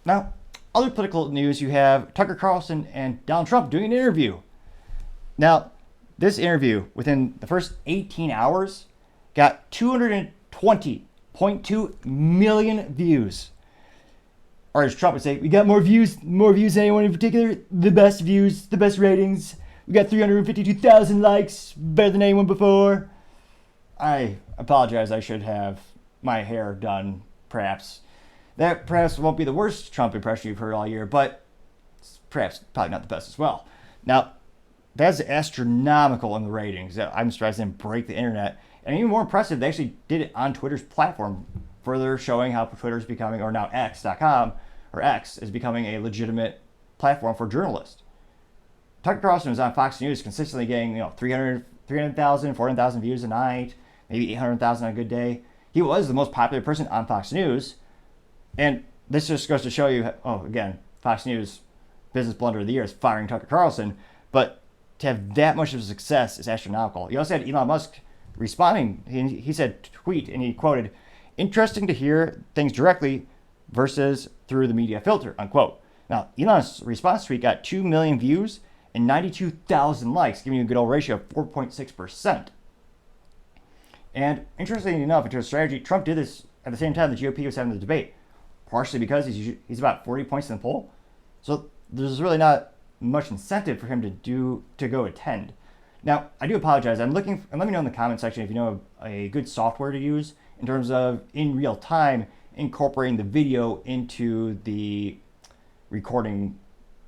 Now, other political news, you have Tucker Carlson and Donald Trump doing an interview. Now, this interview, within the first 18 hours, got 220.2 million views. Or as Trump would say, we got more views than anyone in particular. The best views, the best ratings. We got 352,000 likes, better than anyone before. I apologize, I should have my hair done, perhaps. That perhaps won't be the worst Trump impression you've heard all year, but perhaps probably not the best as well. Now, that's astronomical in the ratings. I'm surprised they didn't break the internet. And even more impressive, they actually did it on Twitter's platform, further showing how Twitter is becoming, or now X.com, or X, is becoming a legitimate platform for journalists. Tucker Carlson was on Fox News consistently getting 300,000, 400,000 views a night, maybe 800,000 on a good day. He was the most popular person on Fox News. And this just goes to show you, again, Fox News business blunder of the year is firing Tucker Carlson. But to have that much of a success is astronomical. You also had Elon Musk responding. He said, tweet, and he quoted, "Interesting to hear things directly versus through the media filter," unquote. Now, Elon's response tweet got 2 million views and 92,000 likes, giving you a good old ratio of 4.6%. And interestingly enough, into a strategy, Trump did this at the same time the GOP was having the debate, partially because he's about 40 points in the poll. So there's really not much incentive for him to go attend. Now, I do apologize. And let me know in the comment section if you know of a good software to use in terms of in real time incorporating the video into the recording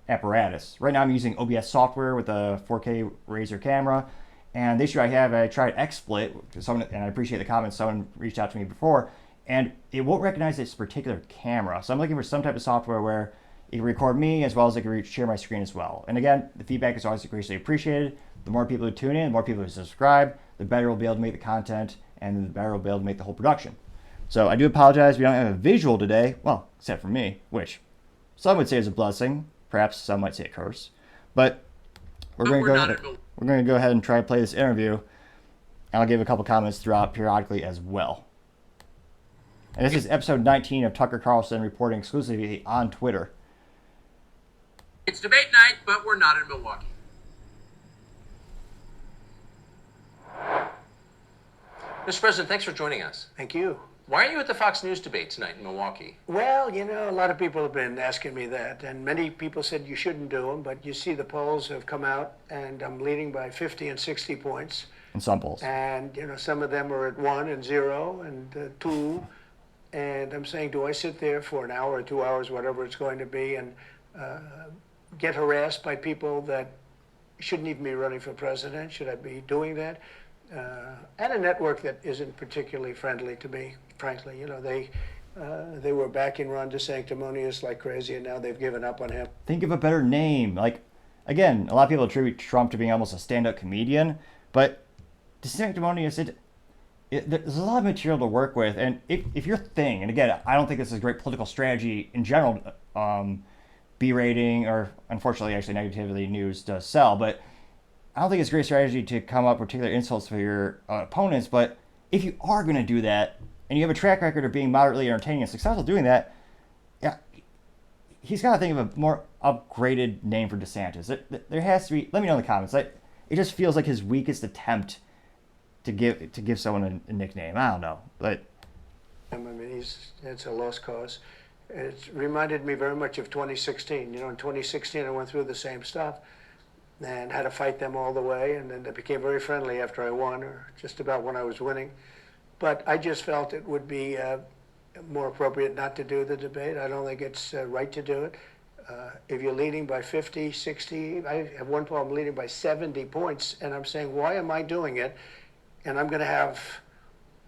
apparatus. Right now I'm using OBS software with a 4K Razer camera, and the issue I tried XSplit, and I appreciate the comments, someone reached out to me before, and it won't recognize this particular camera. So I'm looking for some type of software where it can record me as well as it can share my screen as well. And again, the feedback is always greatly appreciated. The more people who tune in, the more people who subscribe, the better we'll be able to make the content, and the better we'll be able to make the whole production. So I do apologize we don't have a visual today, well, except for me, which some would say is a blessing. Perhaps some might say a curse. But we're going to go ahead and try to play this interview. And I'll give a couple comments throughout periodically as well. And this is episode 19 of Tucker Carlson reporting exclusively on Twitter. It's debate night, but we're not in Milwaukee. Mr. President, thanks for joining us. Thank you. Why are you at the Fox News debate tonight in Milwaukee? Well, a lot of people have been asking me that, and many people said you shouldn't do them, but you see the polls have come out, and I'm leading by 50 and 60 points. In some polls. And, some of them are at 1 and 0 and 2, and I'm saying, do I sit there for an hour or 2 hours, whatever it's going to be, and get harassed by people that shouldn't even be running for president? Should I be doing that? And a network that isn't particularly friendly to me, frankly. They were backing Ron DeSanctimonious like crazy, and now they've given up on him. Think of a better name. Again, a lot of people attribute Trump to being almost a stand-up comedian, but DeSanctimonious, there's a lot of material to work with, and if your thing, and again, I don't think this is a great political strategy in general, B-rating, or unfortunately, actually, negativity news does sell, but I don't think it's a great strategy to come up with particular insults for your opponents. But if you are going to do that, and you have a track record of being moderately entertaining and successful doing that, yeah, he's got to think of a more upgraded name for DeSantis. There has to be. Let me know in the comments. It just feels like his weakest attempt to give someone a nickname. I don't know, but I mean, it's a lost cause. It reminded me very much of 2016. In 2016, I went through the same stuff and had to fight them all the way, and then they became very friendly after I won, or just about when I was winning. But I just felt it would be more appropriate not to do the debate. I don't think it's right to do it. If you're leading by 50, 60, I have one poll, I'm leading by 70 points, and I'm saying, why am I doing it? And I'm going to have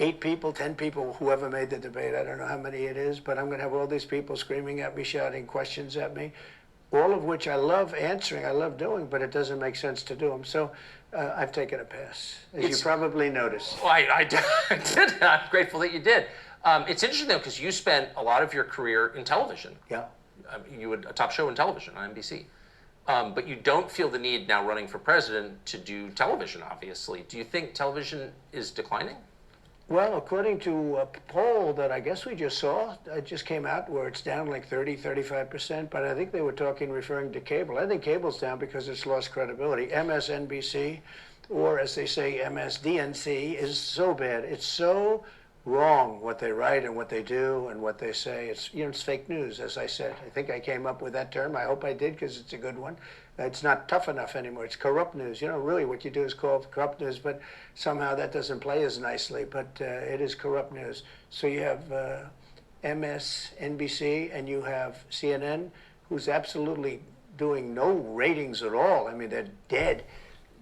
8 people, 10 people, whoever made the debate, I don't know how many it is, but I'm going to have all these people screaming at me, shouting questions at me, all of which I love answering, I love doing, but it doesn't make sense to do them. So I've taken a pass, as you probably noticed. Well, I did. I'm grateful that you did. It's interesting, though, because you spent a lot of your career in television. Yeah. You had a top show in television on NBC. But you don't feel the need now running for president to do television, obviously. Do you think television is declining? Well, according to a poll that I guess we just saw, it just came out where it's down like 30, 35%, but I think they were referring to cable. I think cable's down because it's lost credibility. MSNBC, or as they say, MSDNC, is so bad. It's so wrong what they write and what they do and what they say. It's fake news, as I said. I think I came up with that term. I hope I did because it's a good one. It's not tough enough anymore. It's corrupt news. Really what you do is call it corrupt news, but somehow that doesn't play as nicely. But it is corrupt news. So you have MSNBC and you have CNN, who's absolutely doing no ratings at all. I mean, they're dead.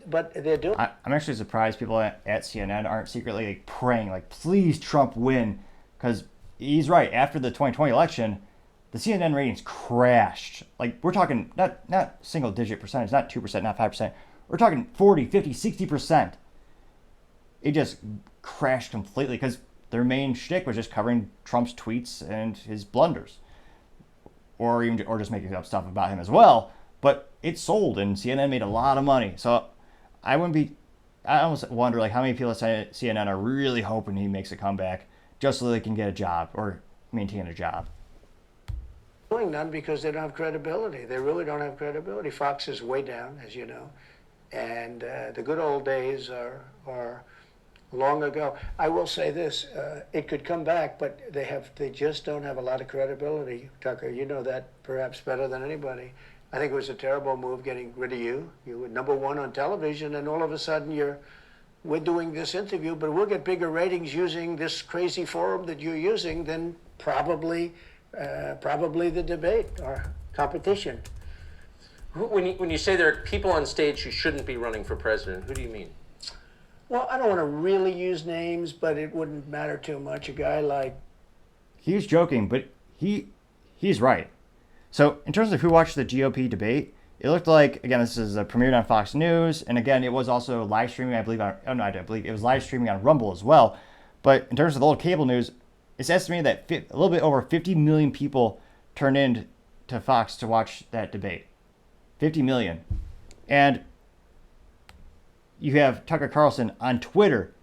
But they're doing. I'm actually surprised people at CNN aren't secretly like praying, like, please Trump win, because he's right. After the 2020 election, the CNN ratings crashed. Like, we're talking not single digit percentage, not 2%, not 5%. We're talking 40, 50, 60%. It just crashed completely because their main shtick was just covering Trump's tweets and his blunders, or just making up stuff about him as well. But it sold, and CNN made a lot of money. So I almost wonder like how many people at CNN are really hoping he makes a comeback just so they can get a job or maintain a job. Doing none because they don't have credibility. They really don't have credibility. Fox is way down, as you know, and the good old days are long ago. I will say this: it could come back, but they just don't have a lot of credibility. Tucker, you know that perhaps better than anybody. I think it was a terrible move getting rid of you. You were number one on television, and all of a sudden we're doing this interview, but we'll get bigger ratings using this crazy forum that you're using than probably the debate or competition. When you say there are people on stage who shouldn't be running for president, who do you mean? Well, I don't want to really use names, but it wouldn't matter too much. A guy like... He was joking, but he's right. So in terms of who watched the GOP debate, it looked like, again, this is premiered on Fox News, and again, it was also live streaming, I believe it was live streaming on Rumble as well. But in terms of the old cable news, it's estimated that a little bit over 50 million people turned in to Fox to watch that debate. 50 million. And you have Tucker Carlson on Twitter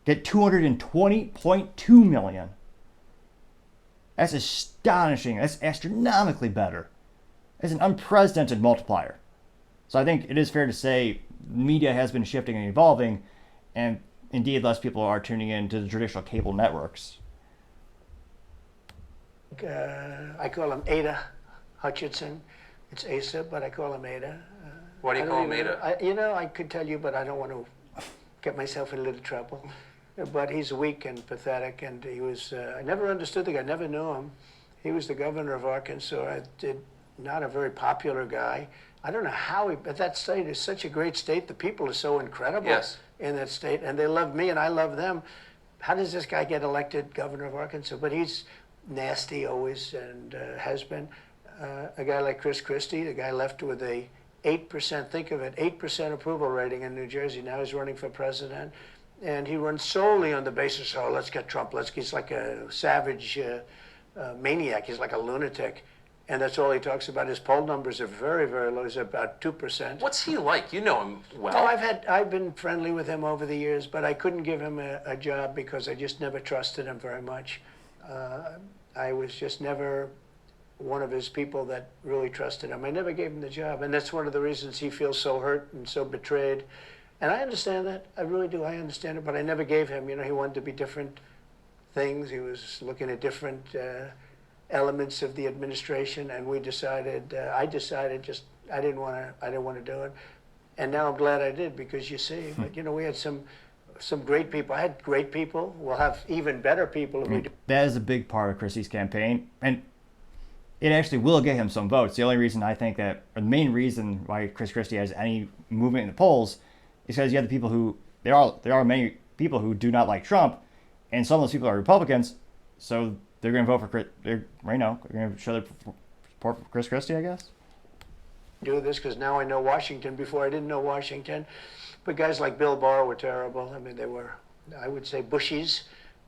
get 220.2 million. That's astonishing. That's astronomically better. It's an unprecedented multiplier. So I think it is fair to say media has been shifting and evolving, and indeed less people are tuning in to the traditional cable networks. I call him Ada Hutchinson. It's Asa, but I call him Ada. Why do you call him Ada? I could tell you, but I don't want to get myself in a little trouble. But he's weak and pathetic, and he was, I never understood the guy, never knew him. He was the governor of Arkansas, not a very popular guy. I don't know how but that state is such a great state. The people are so incredible in that state, and they love me and I love them. How does this guy get elected governor of Arkansas? But he's nasty always and has been. A guy like Chris Christie, the guy left with a 8%, think of it, 8% approval rating in New Jersey. Now he's running for president. And he runs solely on the basis, oh, let's get Trump. He's like a savage maniac. He's like a lunatic. And that's all he talks about. His poll numbers are very, very low. He's about 2%. What's he like? You know him well. Oh, I've been friendly with him over the years, but I couldn't give him a job because I just never trusted him very much. I was just never one of his people that really trusted him. I never gave him the job. And that's one of the reasons he feels so hurt and so betrayed. And I understand that. I really do. I understand it. But I never gave him. He wanted to be different things. He was looking at different elements of the administration. And I decided I didn't want to do it. And now I'm glad I did because you see. But, we had some great people. I had great people. We'll have even better people if we do. That is a big part of Christie's campaign. And it actually will get him some votes. The only reason I think that, or the main reason why Chris Christie has any movement in the polls is because you have the people who, there are many people who do not like Trump, and some of those people are Republicans, so they're going to vote for they're going to show their support for Chris Christie, I guess. Do this because now I know Washington. Before I didn't know Washington, but guys like Bill Barr were terrible. I mean, they were, I would say, Bushies.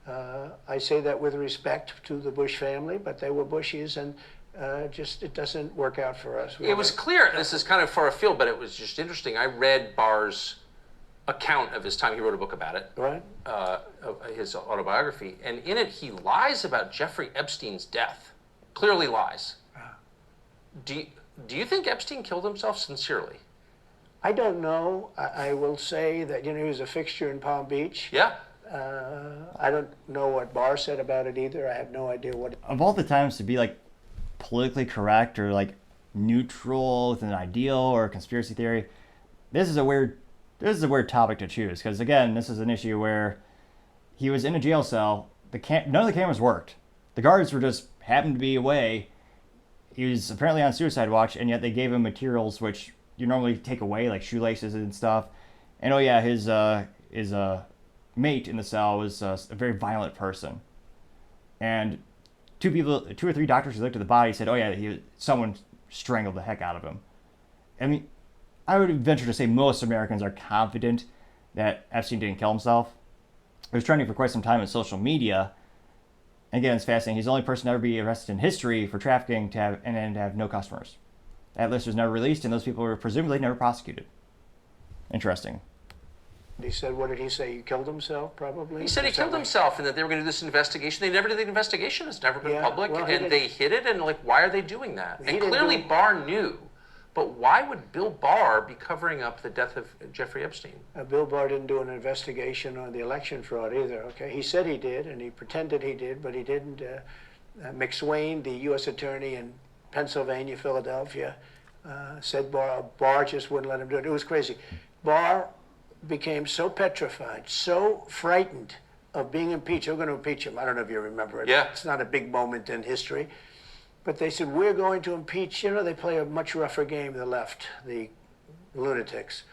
I say that with respect to the Bush family, but they were Bushies, and it doesn't work out for us. It was clear, this is kind of far afield, but it was just interesting. I read Barr's account of his time. He wrote a book about it, Right? of his autobiography, and in it he lies about Jeffrey Epstein's death. Clearly lies. Do you think Epstein killed himself sincerely? I don't know. I will say that, he was a fixture in Palm Beach. Yeah. I don't know what Barr said about it either. I have no idea what. Of all the times to be like politically correct or like neutral with an ideal or a conspiracy theory, this is a weird topic to choose, because again, this is an issue where he was in a jail cell. None of the cameras worked. The guards were just happened to be away. He was apparently on suicide watch, and yet they gave him materials which you normally take away, like shoelaces and stuff. And oh yeah, his mate in the cell was a very violent person. And two or three doctors who looked at the body said, oh yeah, someone strangled the heck out of him. I mean, I would venture to say most Americans are confident that Epstein didn't kill himself. It was trending for quite some time on social media. Again, it's fascinating. He's the only person to ever be arrested in history for trafficking and to have no customers. That list was never released, and those people were presumably never prosecuted. Interesting. He said, what did he say? He killed himself, probably? He said he killed himself and that they were going to do this investigation. They never did the investigation. It's never been public. Well, and they hid it. And like, why are they doing that? He And didn't clearly do it. Barr knew. But why would Bill Barr be covering up the death of Jeffrey Epstein? Bill Barr didn't do an investigation on the election fraud either, okay? He said he did, and he pretended he did, but he didn't. McSwain, the U.S. attorney in Pennsylvania, Philadelphia, said Barr just wouldn't let him do it. It was crazy. Barr became so petrified, so frightened of being impeached. We're going to impeach him. I don't know if you remember it. Yeah. It's not a big moment in history. But they said, we're going to impeach. They play a much rougher game, the left, the lunatics.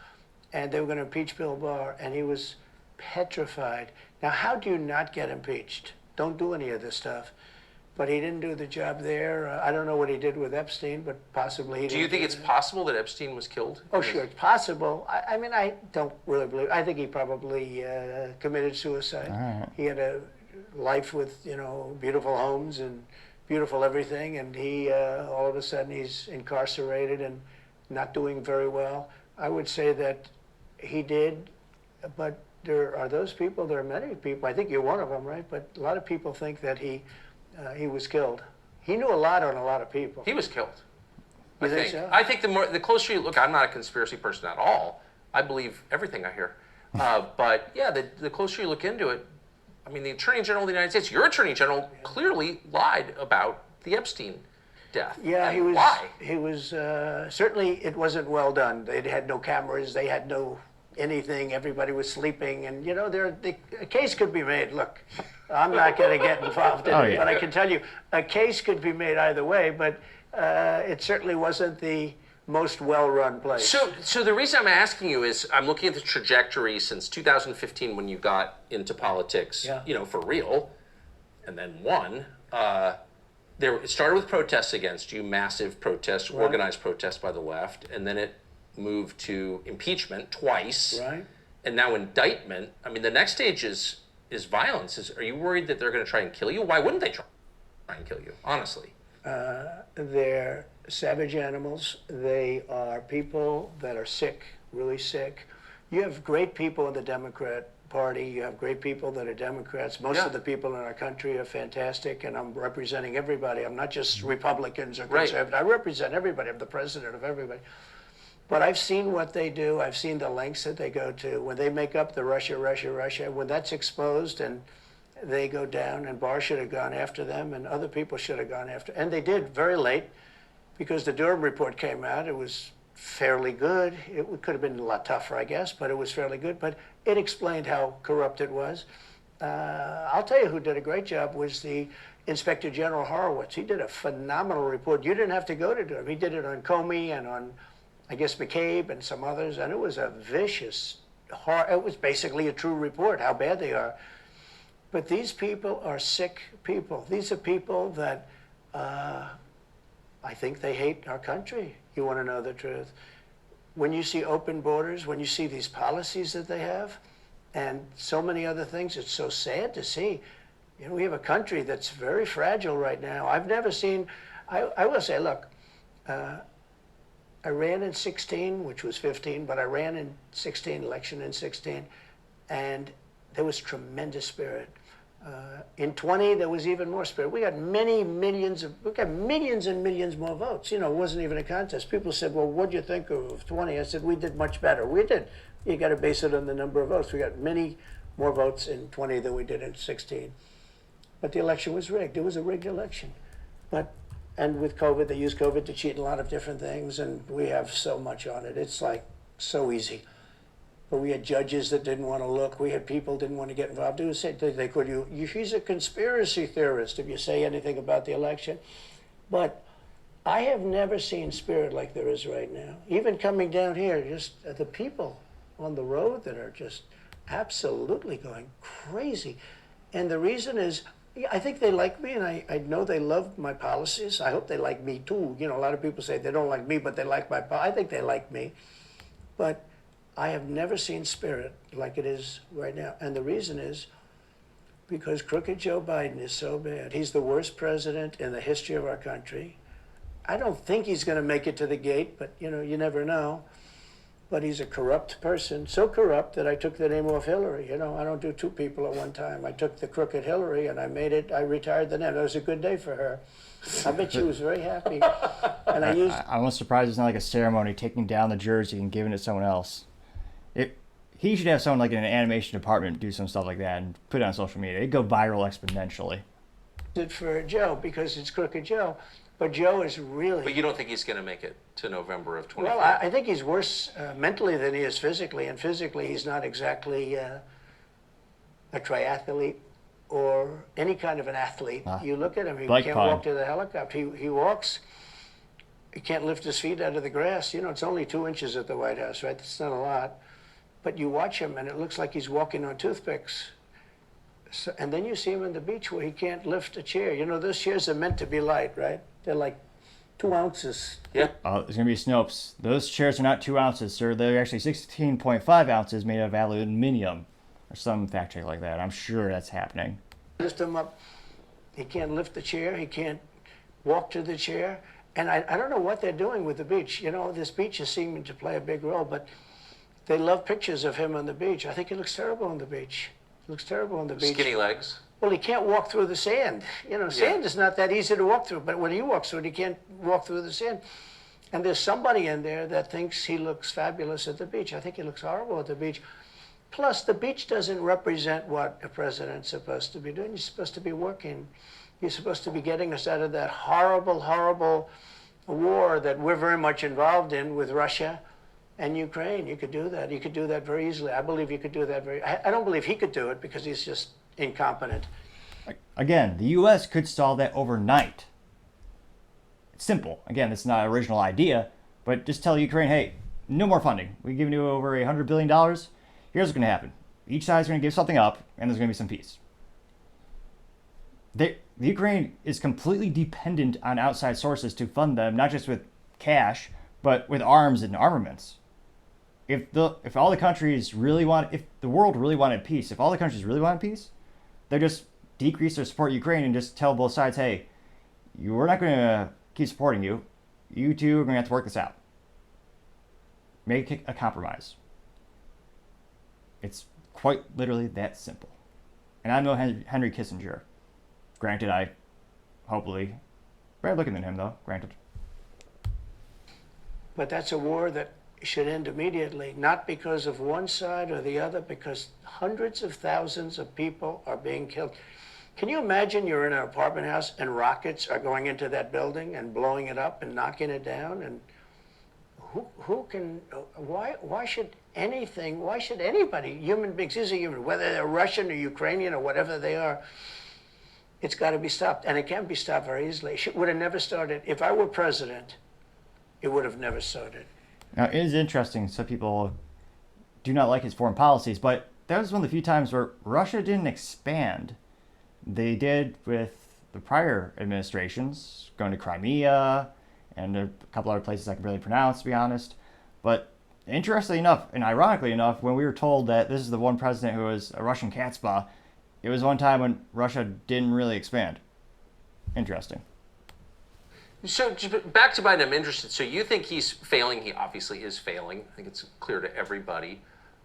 And they were going to impeach Bill Barr, and he was petrified. Now, how do you not get impeached? Don't do any of this stuff. But he didn't do the job there. I don't know what he did with Epstein, but possibly he didn't. Do you think it's possible that Epstein was killed? Oh, sure, it's possible. I mean, I don't really believe. I think he probably committed suicide. Right. He had a life with, beautiful homes and beautiful everything, and he all of a sudden he's incarcerated and not doing very well. I would say that he did, but there are those people. There are many people. I think you're one of them, right? But a lot of people think that he was killed. He knew a lot on a lot of people. He was killed. You think so? I think the closer you look, I'm not a conspiracy person at all. I believe everything I hear. But yeah, the closer you look into it, I mean, the Attorney General of the United States, your Attorney General, clearly lied about the Epstein death. Yeah, and he was. Why? He was certainly. It wasn't well done. They had no cameras. They had no anything. Everybody was sleeping, and a case could be made. Look, I'm not going to get involved in it, but I can tell you, a case could be made either way. But it certainly wasn't the most well-run place. So the reason I'm asking you is I'm looking at the trajectory since 2015 when you got into politics, for real, and then won. It started with protests against you, massive protests, Right. organized protests by the left, and then it moved to impeachment twice, Right. and now indictment. I mean, the next stage is violence. Are you worried that they're going to try and kill you? Why wouldn't they try and kill you, honestly? They're savage animals. They are people that are sick, really sick. You have great people in the Democrat Party. You have great people that are Democrats. Most of the people in our country are fantastic, and I'm representing everybody. I'm not just Republicans or conservatives. I represent everybody. I'm the president of everybody. But I've seen what they do. I've seen the lengths that they go to. When they make up the Russia, when that's exposed and they go down, and Barr should have gone after them, and other people should have gone after, and they did very late, because the Durham report came out. It was fairly good. It could have been a lot tougher, I guess, but it was fairly good. But it explained how corrupt it was. I'll tell you who did a great job was the Inspector General Horowitz. He did a phenomenal report. You didn't have to go to Durham. He did it on Comey and on, I guess, McCabe and some others, and it was a vicious, it was basically a true report, how bad they are. But these people are sick people. These are people that I think they hate our country. You want to know the truth. When you see open borders, when you see these policies that they have, and so many other things, it's so sad to see. We have a country that's very fragile right now. I've never seen, I will say, look, I ran in 16, which was 15, but I ran in 16, election in 16, and there was tremendous spirit. In 20, there was even more spirit. We got millions and millions more votes. You know, it wasn't even a contest. People said, well, what'd you think of 20? I said, we did much better. We did. You got to base it on the number of votes. We got many more votes in 20 than we did in 16. But the election was rigged. It was a rigged election. And with COVID, they used COVID to cheat in a lot of different things, and we have so much on it. It's like so easy. But we had judges that didn't want to look. We had people didn't want to get involved. It was, they could, he's a conspiracy theorist if you say anything about the election. But I have never seen spirit like there is right now. Even coming down here, just the people on the road that are just absolutely going crazy. And the reason is, I think they like me, and I know they love my policies. I hope they like me too. You know, a lot of people say they don't like me, but they like my policies. I think they like me. But I have never seen spirit like it is right now. And the reason is because crooked Joe Biden is so bad. He's the worst president in the history of our country. I don't think he's going to make it to the gate, but you know, you never know. But he's a corrupt person, so corrupt that I took the name off Hillary. You know, I don't do two people at one time. I took the crooked Hillary and I retired the name. It was a good day for her. I bet she was very happy. And I'm almost surprised it's not like a ceremony taking down the jersey and giving it to someone else. He should have someone like in an animation department do some stuff like that and put it on social media. It'd go viral exponentially. It for Joe because it's crooked Joe. But Joe is really... But you don't think he's going to make it to November of 2024? Well, I think he's worse mentally than he is physically. And physically, he's not exactly a triathlete or any kind of an athlete. You look at him, he can't walk to the helicopter. He walks, he can't lift his feet out of the grass. You know, it's only 2 inches at the White House, right? That's not a lot. But you watch him, and it looks like he's walking on toothpicks. So, and then you see him on the beach where he can't lift a chair. You know, those chairs are meant to be light, right? They're like 2 ounces. Yeah. There's going to be Snopes. Those chairs are not 2 ounces, sir. They're actually 16.5 ounces made of aluminum or some fact check like that. I'm sure that's happening. Lift him up. He can't lift the chair. He can't walk to the chair. And I don't know what they're doing with the beach. You know, this beach is seeming to play a big role, but they love pictures of him on the beach. I think he looks terrible on the beach. He looks terrible on the beach. Skinny legs. Well, he can't walk through the sand. You know, sand is not that easy to walk through, but when he walks through it, he can't walk through the sand. And there's somebody in there that thinks he looks fabulous at the beach. I think he looks horrible at the beach. Plus, the beach doesn't represent what a president's supposed to be doing. You're supposed to be working. You're supposed to be getting us out of that horrible, horrible war that we're very much involved in with Russia and Ukraine. You could do that. You could do that very easily. I believe you could do that I don't believe he could do it because he's just incompetent. Again, the U.S. could solve that overnight. It's simple. Again, it's not an original idea, but just tell Ukraine, hey, no more funding. We've given you over $100 billion. Here's what's going to happen. Each side's going to give something up, and there's going to be some peace. The Ukraine is completely dependent on outside sources to fund them, not just with cash, but with arms and armaments. If all the countries really if the world really wanted peace, if all the countries really wanted peace, they just decrease their support Ukraine and just tell both sides, hey, we're not going to keep supporting you. You two are going to have to work this out. Make a compromise. It's quite literally that simple. And I'm no Henry Kissinger. Granted, I hopefully better looking than him, though. Granted. But that's a war that should end immediately, not because of one side or the other, because hundreds of thousands of people are being killed. Can you imagine you're in an apartment house and rockets are going into that building and blowing it up and knocking it down? And why should anybody, human beings, these are human, whether they're Russian or Ukrainian or whatever they are, it's got to be stopped. And it can be stopped very easily. It would have never started. If I were president, it would have never started. Now, it is interesting. Some people do not like his foreign policies, but that was one of the few times where Russia didn't expand. They did with the prior administrations, going to Crimea and a couple other places I can barely pronounce, to be honest. But interestingly enough, and ironically enough, when we were told that this is the one president who was a Russian cat spa, it was one time when Russia didn't really expand. Interesting. So back to Biden, I'm interested. So you think he's failing? He obviously is failing. I think it's clear to everybody.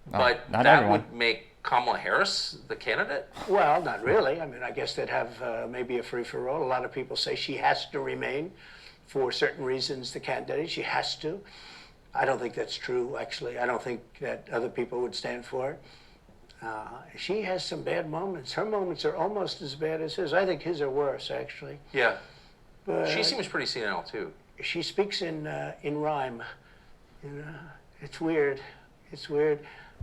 But not that everyone. would make Kamala Harris the candidate? Well, not really. I mean, I guess they'd have maybe a free-for-all. A lot of people say she has to remain for certain reasons the candidate. She has to. I don't think that's true, actually. I don't think that other people would stand for it. She has some bad moments. Her moments are almost as bad as his. I think his are worse, actually. Yeah. But She seems pretty senile, too. she speaks in rhyme. You know, it's weird. It's weird.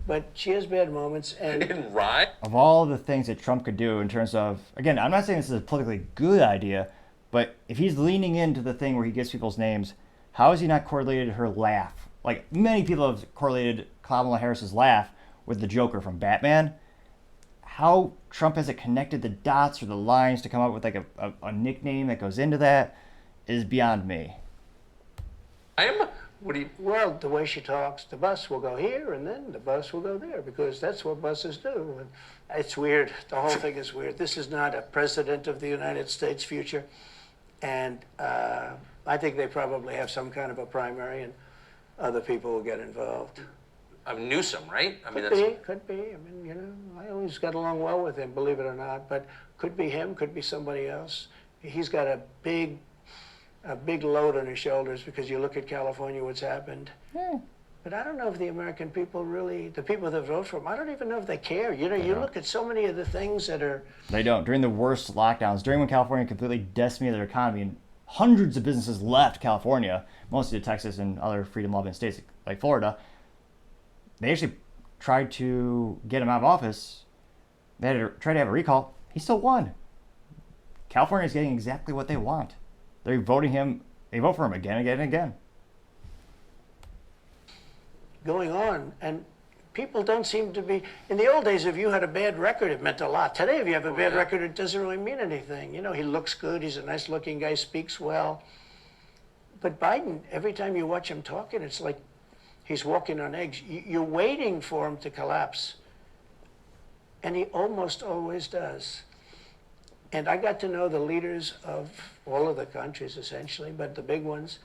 But she has bad moments. And In rhyme? Of all the things that Trump could do in terms of, again, I'm not saying this is a politically good idea, but if he's leaning into the thing where he gives people's names, how has he not correlated her laugh? Like, many people have correlated Kamala Harris's laugh with the Joker from Batman. How Trump hasn't connected the dots or the lines to come up with like a nickname that goes into that is beyond me. What do you... well, the way she talks, the bus will go here and then the bus will go there because that's what buses do. And it's weird. The whole thing is weird. This is not a president of the United States future. And I think they probably have some kind of a primary and other people will get involved. Newsom, right? I mean, Could be. I mean, you know, I always got along well with him, believe it or not. But could be him, could be somebody else. He's got a big load on his shoulders because you look at California, what's happened. Yeah. But I don't know if the American people really, the people that vote for him, I don't even know if they care. You know, you look at so many of the things that are... They don't. During the worst lockdowns, during when California completely decimated their economy and hundreds of businesses left California, mostly to Texas and other freedom-loving states like Florida, they actually tried to get him out of office. They had to try to have a recall. He still won. California is getting exactly what they want. They vote for him again, again, and again. going on, and people don't seem to be... In the old days, if you had a bad record, it meant a lot. Today, if you have a bad record, it doesn't really mean anything. You know, he looks good, he's a nice-looking guy, speaks well. But Biden, every time you watch him talking, it's like he's walking on eggs. You're waiting for him to collapse. And he almost always does. And I got to know the leaders of all of the countries, essentially, but the big ones.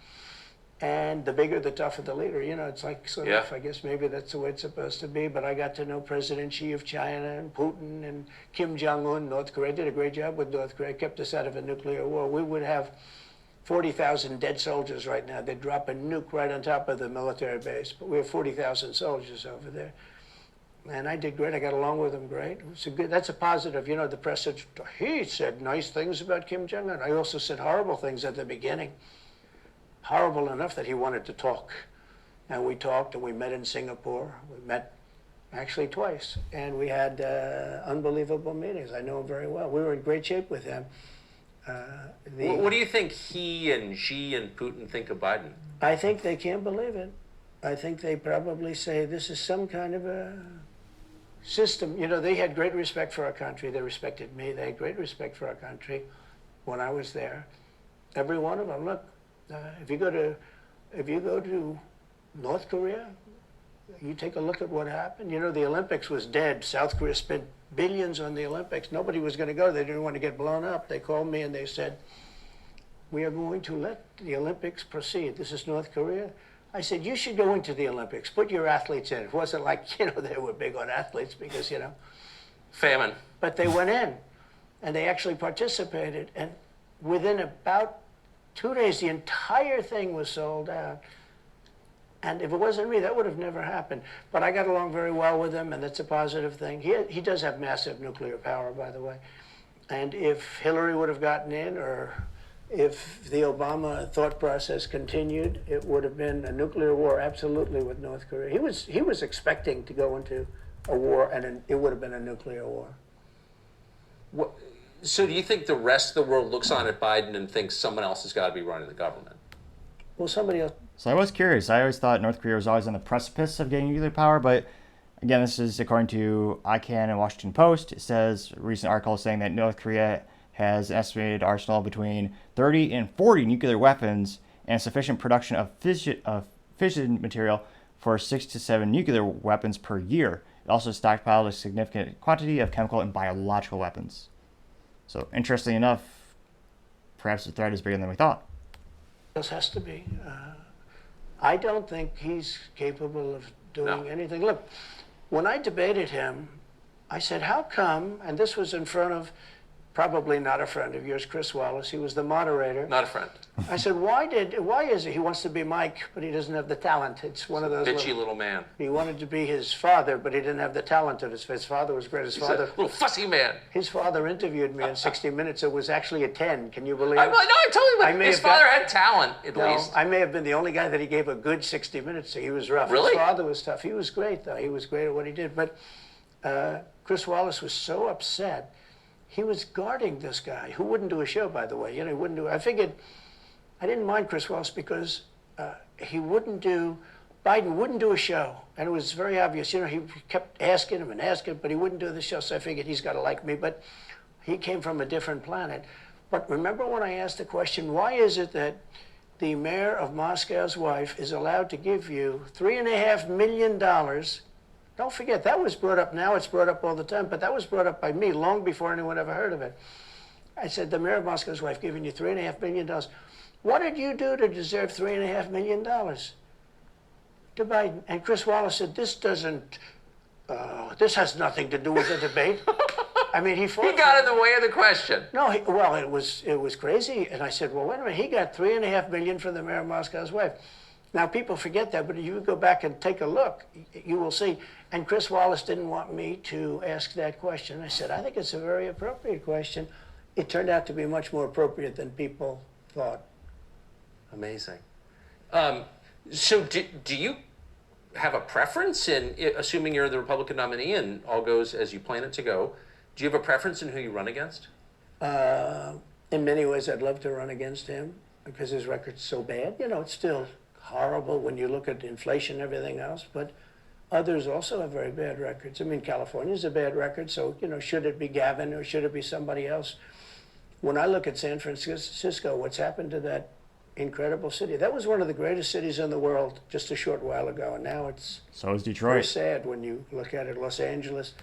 And the bigger, the tougher the leader. You know, it's like sort of, I guess maybe that's the way it's supposed to be. But I got to know President Xi of China and Putin and Kim Jong-un, North Korea. Did a great job with North Korea, kept us out of a nuclear war. We would have 40,000 dead soldiers right now. They'd drop a nuke right on top of the military base. But we have 40,000 soldiers over there. And I did great. I got along with him great. That's a positive. You know, the press said, he said nice things about Kim Jong-un. I also said horrible things at the beginning. Horrible enough that he wanted to talk. And we talked, and we met in Singapore. We met actually twice. And we had unbelievable meetings. I know him very well. We were in great shape with him. What do you think he and Xi and Putin think of Biden? I think they can't believe it. I think they probably say this is some kind of a system. You know, they had great respect for our country. They respected me. They had great respect for our country when I was there. Every one of them. Look, if you go to North Korea, you take a look at what happened. You know, the Olympics was dead. South Korea spent billions on the Olympics. Nobody was going to go. They didn't want to get blown up. They called me and they said, we are going to let the Olympics proceed. This is North Korea. I said, you should go into the Olympics. Put your athletes in. It wasn't like, you know, they were big on athletes because, you know. Famine. But they went in, and they actually participated. And within about 2 days, the entire thing was sold out. And if it wasn't me, that would have never happened. But I got along very well with him, and that's a positive thing. He does have massive nuclear power, by the way. And if Hillary would have gotten in, or if the Obama thought process continued, it would have been a nuclear war, absolutely, with North Korea. He was expecting to go into a war, and it would have been a nuclear war. So do you think the rest of the world looks on at Biden and thinks someone else has got to be running the government? Well, somebody else. So I was curious. I always thought North Korea was always on the precipice of getting nuclear power, but again, this is according to ICANN and Washington Post. It says, a recent article saying that North Korea has an estimated arsenal between 30 and 40 nuclear weapons and sufficient production of fission material for 6 to 7 nuclear weapons per year. It also stockpiled a significant quantity of chemical and biological weapons. So, interestingly enough, perhaps the threat is bigger than we thought. else has to be. I don't think he's capable of doing anything. Look, when I debated him, I said, how come, and this was in front of probably not a friend of yours, Chris Wallace. He was the moderator. Not a friend. I said, why is it he wants to be Mike, but he doesn't have the talent? It's one of those bitchy little man. He wanted to be his father, but he didn't have the talent of his father was great. He's a little fussy man. His father interviewed me in 60 Minutes. It was actually a 10. Can you believe it? I told him his father had talent, at least. I may have been the only guy that he gave a good 60 Minutes to. He was rough. Really? His father was tough. He was great, though. He was great at what he did. But Chris Wallace was so upset. He was guarding this guy, who wouldn't do a show, by the way. He wouldn't do. I figured, I didn't mind Chris Wallace because Biden wouldn't do a show, and it was very obvious. He kept asking him and asking, but he wouldn't do the show. So I figured he's got to like me. But he came from a different planet. But remember when I asked the question, why is it that the mayor of Moscow's wife is allowed to give you $3.5 million? Don't forget, that was brought up now. It's brought up all the time, but that was brought up by me long before anyone ever heard of it. I said, the mayor of Moscow's wife giving you $3.5 million. What did you do to deserve $3.5 million? To Biden. And Chris Wallace said, this has nothing to do with the debate. I mean, he got in the way of the question. No, it was crazy. And I said, well, wait a minute. He got $3.5 million for the mayor of Moscow's wife. Now, people forget that, but if you go back and take a look, you will see. And Chris Wallace didn't want me to ask that question. I said, I think it's a very appropriate question. It turned out to be much more appropriate than people thought. Amazing. So do you have a preference in, assuming you're the Republican nominee and all goes as you plan it to go, do you have a preference in who you run against? In many ways, I'd love to run against him because his record's so bad. It's still horrible when you look at inflation and everything else, but others also have very bad records. I mean, California's a bad record, so, should it be Gavin or should it be somebody else? When I look at San Francisco, what's happened to that incredible city? That was one of the greatest cities in the world just a short while ago, and now it's so is Detroit. Very sad when you look at it. Los Angeles,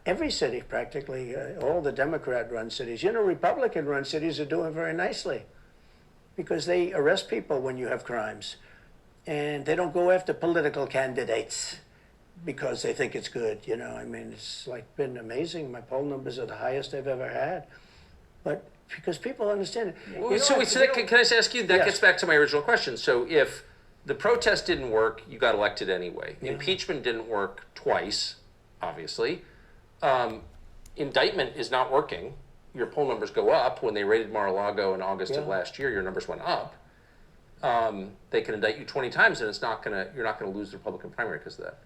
every city practically, all the Democrat-run cities. Republican-run cities are doing very nicely because they arrest people when you have crimes, and they don't go after political candidates because they think it's good. I mean, it's been amazing. My poll numbers are the highest I've ever had, but because people understand it. Can I just ask you, that Yes. gets back to my original question. So if the protest didn't work, you got elected anyway. Yeah. Impeachment didn't work twice, obviously. Indictment is not working. Your poll numbers go up. When they raided Mar-a-Lago in August of last year, your numbers went up. They can indict you 20 times, and you're not gonna lose the Republican primary because of that.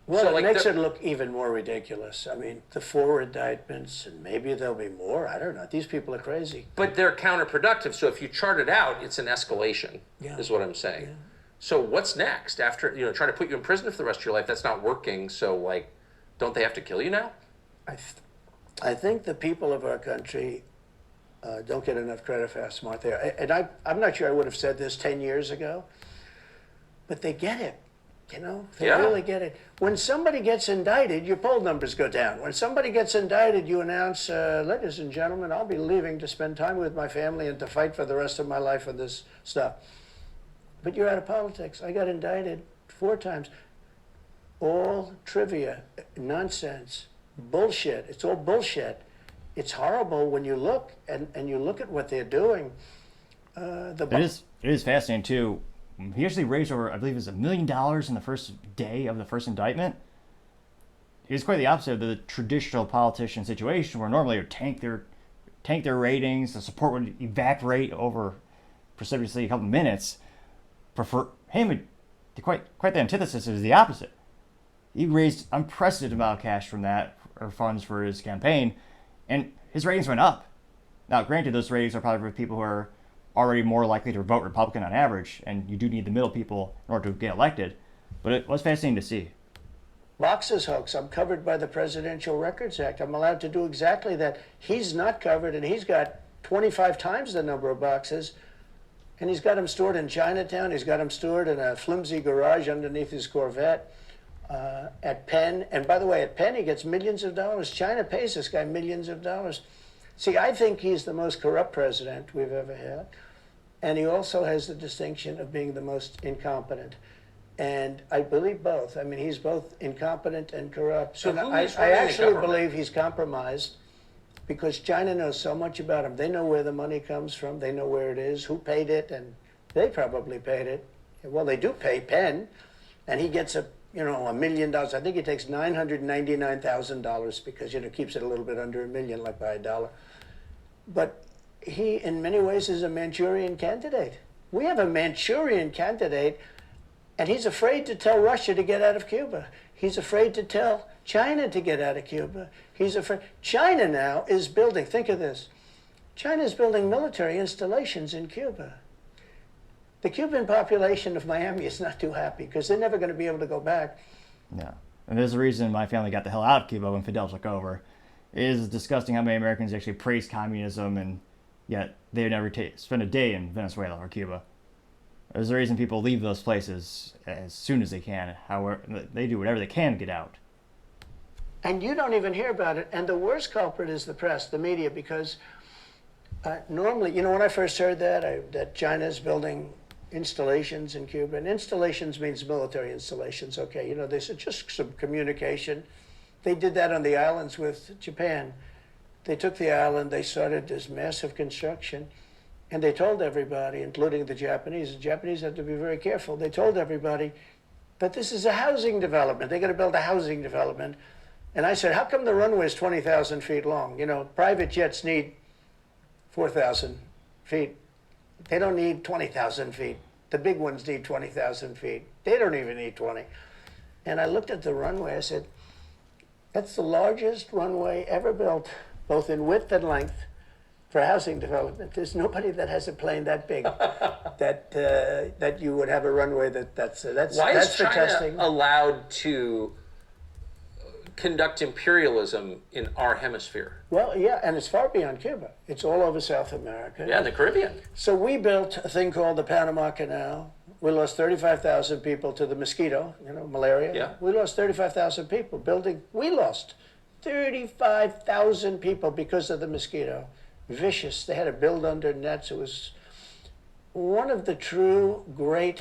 Well, So, it makes it look even more ridiculous. I mean, the 4 indictments, and maybe there'll be more. I don't know. These people are crazy. But they're counterproductive. So if you chart it out, it's an escalation. Yeah. Is what I'm saying. Yeah. So what's next after trying to put you in prison for the rest of your life? That's not working. So don't they have to kill you now? I think the people of our country don't get enough credit for how smart they are. And I'm not sure I would have said this 10 years ago, but they get it. They really get it. When somebody gets indicted, your poll numbers go down. When somebody gets indicted, you announce, ladies and gentlemen, I'll be leaving to spend time with my family and to fight for the rest of my life for this stuff. But you're out of politics. I got indicted 4 times. All trivia, nonsense, bullshit. It's all bullshit. It's horrible when you look and you look at what they're doing. It is fascinating too. He actually raised over, I believe it was $1 million in the first day of the first indictment. It was quite the opposite of the traditional politician situation where normally it would tank their ratings, the support would evaporate over precipitously a couple minutes. But for him, quite the antithesis. It was the opposite. He raised unprecedented amount of cash from that, or funds for his campaign, and his ratings went up. Now, granted, those ratings are probably for people who are already more likely to vote Republican on average, and you do need the middle people in order to get elected. But it was fascinating to see. Boxes hoax. I'm covered by the Presidential Records Act. I'm allowed to do exactly that. He's not covered, and he's got 25 times the number of boxes, and he's got them stored in Chinatown. He's got them stored in a flimsy garage underneath his Corvette at Penn. And by the way, at Penn, he gets millions of dollars. China pays this guy millions of dollars. See, I think he's the most corrupt president we've ever had. and he also has the distinction of being the most incompetent. And I believe both. I mean, he's both incompetent and corrupt. So and who I is running the actually government? believe he's compromised because China knows so much about him. They know where the money comes from. They know where it is, who paid it, and they probably paid it. Well, they do pay Penn, and he gets $1 million. I think he takes $999,000 because keeps it a little bit under $1 million, like by $1. But he, in many ways, is a Manchurian candidate. We have a Manchurian candidate, and he's afraid to tell Russia to get out of Cuba. He's afraid to tell China to get out of Cuba. He's afraid. China now is building, think of this, China is building military installations in Cuba. The Cuban population of Miami is not too happy because they're never going to be able to go back. No. And there's a reason my family got the hell out of Cuba when Fidel took over. It is disgusting how many Americans actually praise communism, and yet they would never spend a day in Venezuela or Cuba. There's a reason people leave those places as soon as they can. However, they do whatever they can to get out. And you don't even hear about it. And the worst culprit is the press, the media, because normally, when I first heard that China's building installations in Cuba, and installations means military installations, okay, they said just some communication. They did that on the islands with Japan. They took the island, they started this massive construction, and they told everybody, including the Japanese had to be very careful. They told everybody that this is a housing development. They're going to build a housing development. And I said, how come the runway is 20,000 feet long? Private jets need 4,000 feet. They don't need 20,000 feet. The big ones need 20,000 feet. They don't even need 20. And I looked at the runway, I said, that's the largest runway ever built, both in width and length, for housing development. There's nobody that has a plane that big that you would have a runway that's Why is for China testing. allowed to conduct imperialism in our hemisphere? Well, yeah, and it's far beyond Cuba. It's all over South America. Yeah, in the Caribbean. So we built a thing called the Panama Canal. We lost 35,000 people to the mosquito, malaria. Yeah. We lost 35,000 people building. We lost 35,000 people because of the mosquito. Vicious. They had to build under nets. It was one of the true great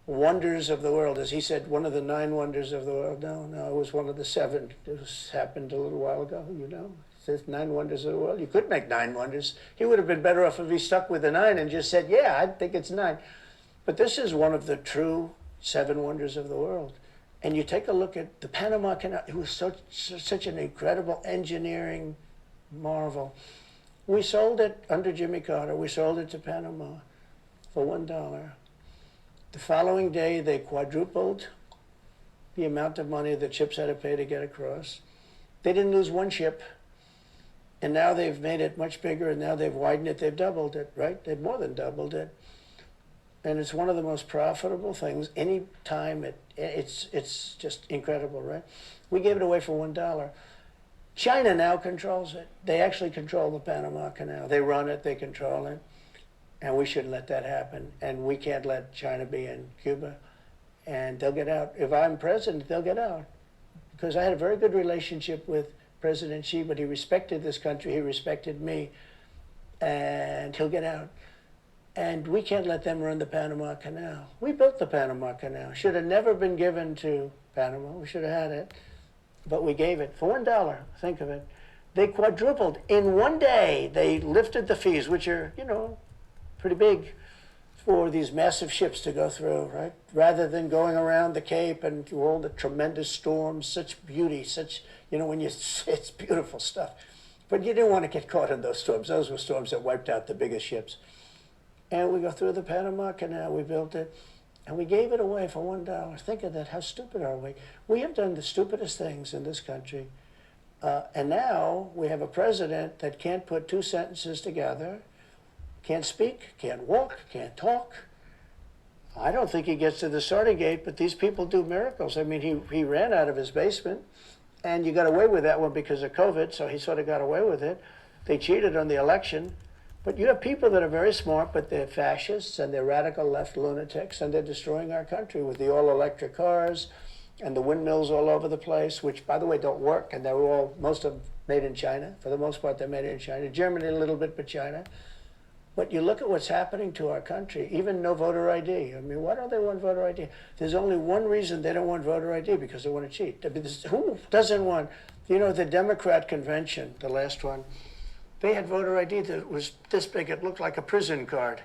wonders of the world. As he said, one of the 9 wonders of the world. No, it was one of the 7. It happened a little while ago, It says 9 wonders of the world. You could make 9 wonders. He would have been better off if he stuck with the 9 and just said, yeah, I think it's 9. But this is one of the true 7 wonders of the world. And you take a look at the Panama Canal. It was such an incredible engineering marvel. We sold it under Jimmy Carter. We sold it to Panama for $1. The following day, they quadrupled the amount of money the ships had to pay to get across. They didn't lose one ship. And now they've made it much bigger, and now they've widened it. They've doubled it, right? They've more than doubled it. And it's one of the most profitable things. Any time it's just incredible, right? We gave it away for $1. China now controls it. They actually control the Panama Canal. They run it, they control it. And we shouldn't let that happen. And we can't let China be in Cuba. And they'll get out. If I'm president, they'll get out. Because I had a very good relationship with President Xi, but he respected this country, he respected me, and he'll get out. And we can't let them run the Panama Canal. We built the Panama Canal. Should have never been given to Panama. We should have had it. But we gave it for $1. Think of it. They quadrupled. In one day, they lifted the fees, which are, pretty big for these massive ships to go through, right? Rather than going around the Cape and through all the tremendous storms, such beauty, it's beautiful stuff. But you didn't want to get caught in those storms. Those were storms that wiped out the biggest ships. And we go through the Panama Canal, we built it, and we gave it away for $1. Think of that, how stupid are we? We have done the stupidest things in this country. And now we have a president that can't put 2 sentences together, can't speak, can't walk, can't talk. I don't think he gets to the starting gate, but these people do miracles. I mean, he ran out of his basement, and you got away with that one because of COVID, so he sort of got away with it. They cheated on the election. But you have people that are very smart, but they're fascists and they're radical left lunatics, and they're destroying our country with the all-electric cars and the windmills all over the place, which, by the way, don't work, and most of them made in China. For the most part, they're made in China. Germany a little bit, but China. But you look at what's happening to our country, even no voter ID. I mean, why don't they want voter ID? There's only one reason they don't want voter ID, because they want to cheat. I mean, who doesn't want, the Democrat convention, the last one, they had voter ID that was this big. It looked like a prison card,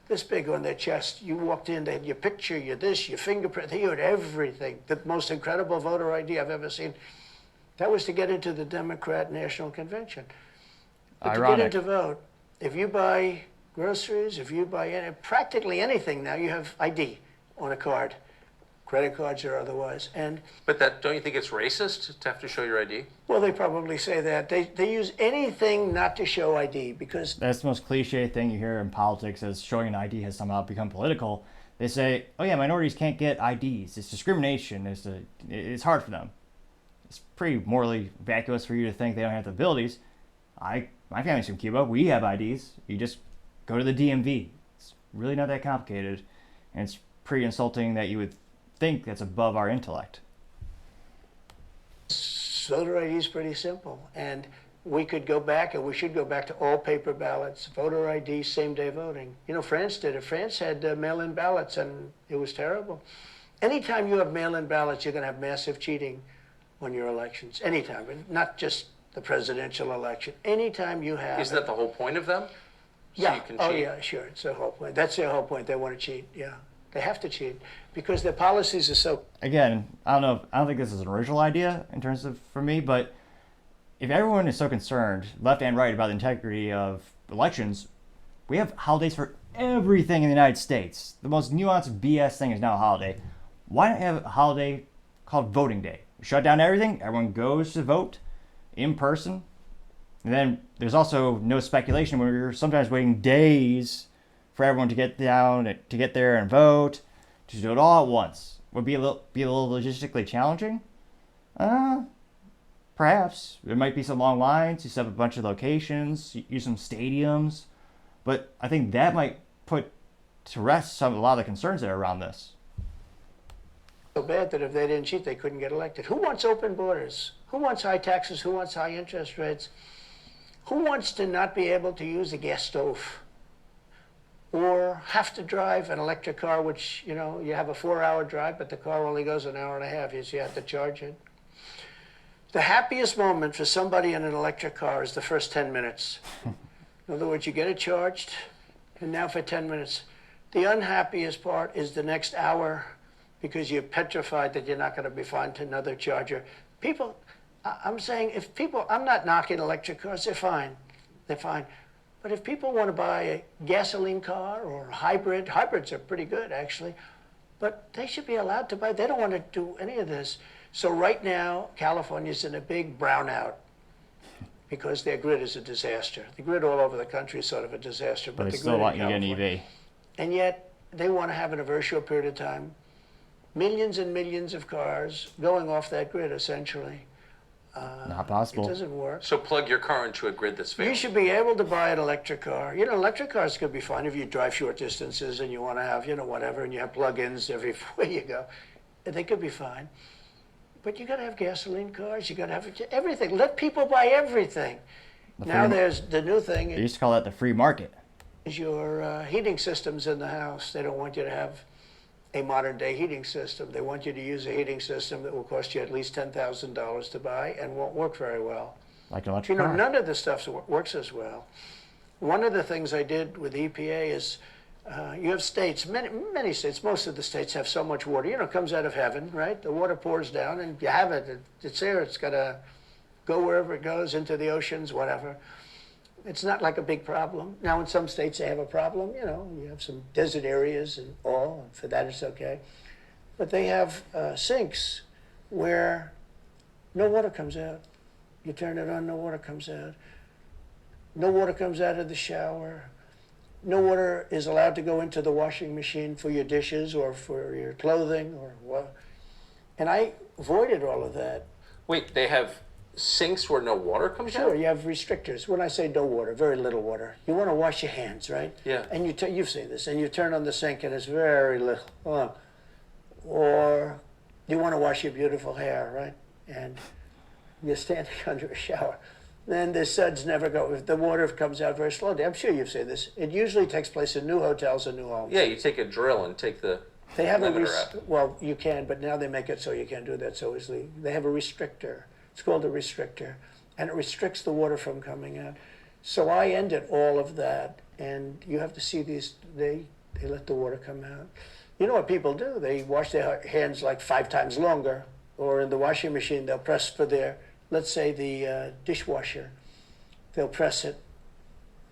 this big on their chest. You walked in, they had your picture, your this, your fingerprint. They had everything. The most incredible voter ID I've ever seen. That was to get into the Democrat National Convention. But Ironic. to get in to vote, if you buy groceries, if you buy practically anything now, you have ID on a card, credit cards or otherwise. And But don't you think it's racist to have to show your ID? well, they probably say that. They use anything not to show ID because That's the most cliche thing you hear in politics, is showing an ID has somehow become political. They say, oh yeah, minorities can't get IDs. It's discrimination. It's hard for them. It's pretty morally vacuous for you to think they don't have the abilities. My family's from Cuba. We have IDs. You just go to the DMV. It's really not that complicated. And it's pretty insulting that you would think that's above our intellect. voter ID is pretty simple. And we could go back, and we should go back to all paper ballots, voter ID, same-day voting. France did it. France had mail-in ballots, and it was terrible. Anytime you have mail-in ballots, you're going to have massive cheating on your elections. Anytime, not just the presidential election. Anytime you have... Isn't that the whole point of them? So Yeah. you can Oh, cheat? yeah, sure. It's their whole point. That's their whole point. They want to cheat. Yeah. They have to cheat because their policies are so... Again, I don't think this is an original idea in terms of for me, but if everyone is so concerned, left and right, about the integrity of elections, we have holidays for everything in the United States. The most nuanced BS thing is now a holiday. Why not have a holiday called Voting Day? Shut down everything. Everyone goes to vote in person. And then there's also no speculation where you're sometimes waiting days for everyone to get there and vote. To do it all at once would be a little logistically challenging. Perhaps there might be some long lines. You set up a bunch of locations, use some stadiums, but I think that might put to rest a lot of the concerns that are around this. so bad that if they didn't cheat, they couldn't get elected. Who wants open borders? Who wants high taxes? Who wants high interest rates? Who wants to not be able to use a gas stove? Or have to drive an electric car, which, you have a 4-hour drive, but the car only goes an hour and a half. You have to charge it. The happiest moment for somebody in an electric car is the first 10 minutes. In other words, you get it charged, and now for 10 minutes. The unhappiest part is the next hour, because you're petrified that you're not going to be found another charger. People, I'm saying, I'm not knocking electric cars, they're fine. They're fine. But if people want to buy a gasoline car or a hybrid, hybrids are pretty good, actually, but they should be allowed to buy. They don't want to do any of this. So right now, California's in a big brownout because their grid is a disaster. The grid all over the country is sort of a disaster. But they the still grid want in you to get an California- EV. And yet, they want to have, in a very short period of time, millions and millions of cars going off that grid, essentially. Not It possible. doesn't work. So plug your car into a grid that's You failing. should be able to buy an electric car. Electric cars could be fine if you drive short distances and you want to have, whatever, and you have plug-ins everywhere you go. They could be fine. But you got to have gasoline cars. You got to have everything. Let people buy everything. Now there's the new thing They used to call that the free market. is your heating systems in the house. They don't want you to have a modern-day heating system. They want you to use a heating system that will cost you at least $10,000 to buy and won't work very well. Like an electric car. None of the stuff works as well. One of the things I did with EPA is you have states, many states, most of the states have so much water. It comes out of heaven, right? The water pours down and you have it. It's there. It's got to go wherever it goes, into the oceans, whatever. It's not like a big problem. Now, in some states, they have a problem. You have some desert areas and all. And for that, it's okay. But they have sinks where no water comes out. You turn it on, no water comes out. No water comes out of the shower. No water is allowed to go into the washing machine for your dishes or for your clothing or what. And I avoided all of that. Wait, they have sinks where no water comes Sure, out? you have restrictors. When I say no water, very little water. You want to wash your hands, right? Yeah. And you've seen this, and you turn on the sink and it's very little. Or you want to wash your beautiful hair, right? And you're standing under a shower. then the suds never go. If the water comes out very slowly, I'm sure you've seen this. It usually takes place in new hotels and new homes. Yeah, you take a drill and take the They have limiter out. well, you can, but now they make it so you can't do that so easily. They have a restrictor. It's called a restrictor, and it restricts the water from coming out. So I ended all of that, and you have to see these. They let the water come out. You know what people do? They wash their hands like 5 times longer, or in the washing machine they'll press for their, let's say the dishwasher. They'll press it,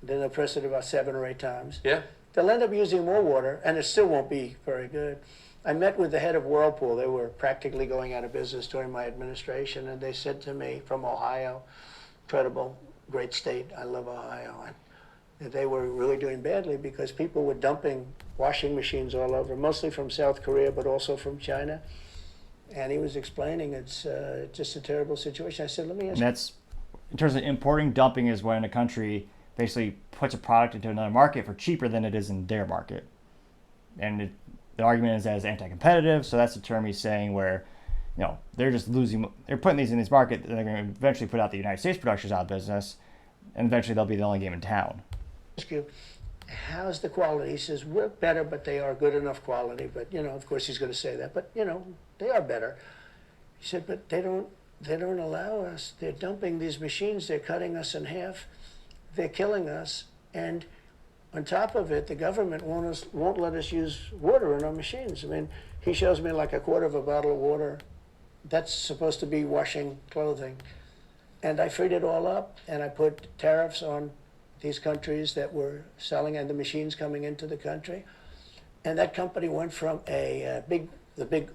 then they'll press it about 7 or 8 times. Yeah. They'll end up using more water, and it still won't be very good. I met with the head of Whirlpool. They were practically going out of business during my administration, and they said to me, from Ohio, incredible, great state, I love Ohio, and they were really doing badly because people were dumping washing machines all over, mostly from South Korea, but also from China. And he was explaining it's just a terrible situation. I said, let me ask And that's, in terms of importing, dumping is when a country basically puts a product into another market for cheaper than it is in their market. And the argument is that it's anti-competitive, so that's the term he's saying where, you know, they're just losing, they're putting these in this market, and they're going to eventually put out the United States productions out of business, and eventually they'll be the only game in town. you, how's the quality? He says, we're better, but they are good enough quality. But, you know, of course he's going to say that, but, you know, they are better. He said, but they don't allow us. They're dumping these machines. They're cutting us in half. They're killing us. And on top of it, the government won't let us use water in our machines. I mean, he shows me like a quarter of a bottle of water. That's supposed to be washing clothing. And I freed it all up, and I put tariffs on these countries that were selling and the machines coming into the country. And that company went from